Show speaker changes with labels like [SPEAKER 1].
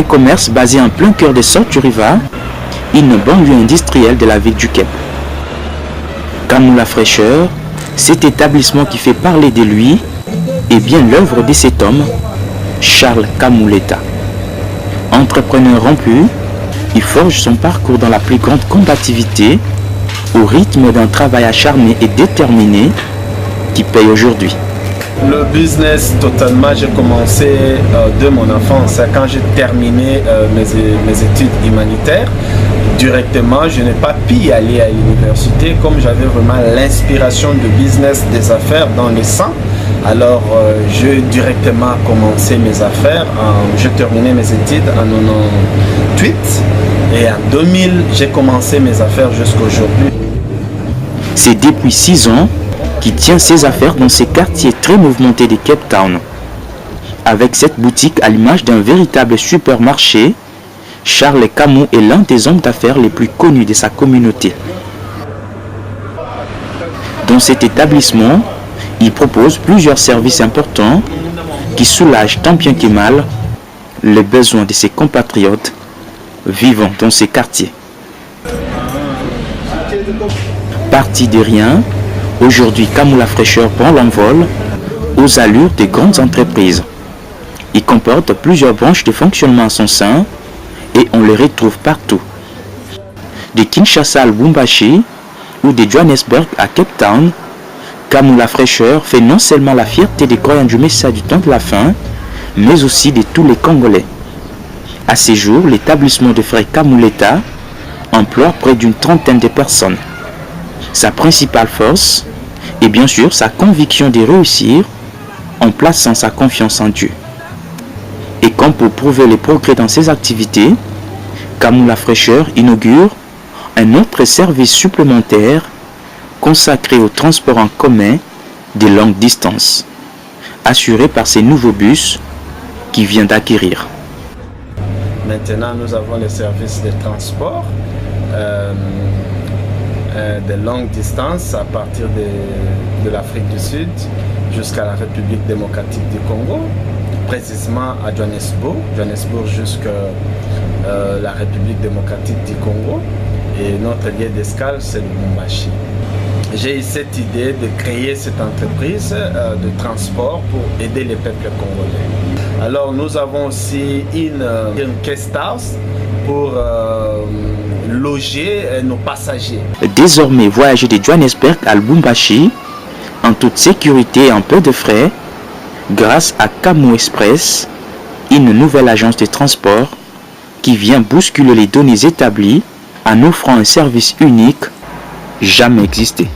[SPEAKER 1] Un commerce basé en plein cœur de Sortu River, une banlieue industrielle de la ville du Cap. Kamou la fraîcheur, cet établissement qui fait parler de lui est bien l'œuvre de cet homme, Charles Kamou Letta. Entrepreneur rompu, il forge son parcours dans la plus grande combativité, au rythme d'un travail acharné et déterminé qui paye aujourd'hui.
[SPEAKER 2] Le business, totalement, j'ai commencé de mon enfance. Quand j'ai terminé mes études humanitaires, directement, je n'ai pas pu y aller à l'université comme j'avais vraiment l'inspiration de business, des affaires dans le sang. Alors, j'ai directement commencé mes affaires. J'ai terminé mes études en 1998 et en 2000, j'ai commencé mes affaires jusqu'à aujourd'hui.
[SPEAKER 1] C'est depuis 6 ans qu'il tient ses affaires dans ces quartiers très mouvementés de Cape Town. Avec cette boutique à l'image d'un véritable supermarché, Charles Kamou est l'un des hommes d'affaires les plus connus de sa communauté. Dans cet établissement, il propose plusieurs services importants qui soulagent tant bien que mal les besoins de ses compatriotes vivant dans ces quartiers. Parti de rien, aujourd'hui Kamou la fraîcheur prend l'envol aux allures des grandes entreprises. Il comporte plusieurs branches de fonctionnement à son sein et on les retrouve partout. De Kinshasa à Lubumbashi ou de Johannesburg à Cape Town, Kamou la fraîcheur fait non seulement la fierté des croyants du Messiah du temps de la fin, mais aussi de tous les Congolais. À ces jours, l'établissement de frères Kamou Letta emploie près d'une trentaine de personnes. Sa principale force est bien sûr sa conviction de réussir en plaçant sa confiance en Dieu. Et comme pour prouver les progrès dans ses activités, Kamou la fraîcheur inaugure un autre service supplémentaire consacré au transport en commun de longue distance, assuré par ces nouveaux bus qu'il vient d'acquérir.
[SPEAKER 2] Maintenant, nous avons les services de transport de longue distance à partir de l'Afrique du Sud jusqu'à la République démocratique du Congo, précisément à Johannesburg jusqu'à la République démocratique du Congo, et notre lieu d'escale c'est Lubumbashi. J'ai eu cette idée de créer cette entreprise de transport pour aider les peuples congolais. Alors nous avons aussi une guest house pour loger nos passagers.
[SPEAKER 1] Désormais, voyager de Johannesburg à Lubumbashi en toute sécurité et en peu de frais grâce à Kamou Express, une nouvelle agence de transport qui vient bousculer les données établies en offrant un service unique jamais existé.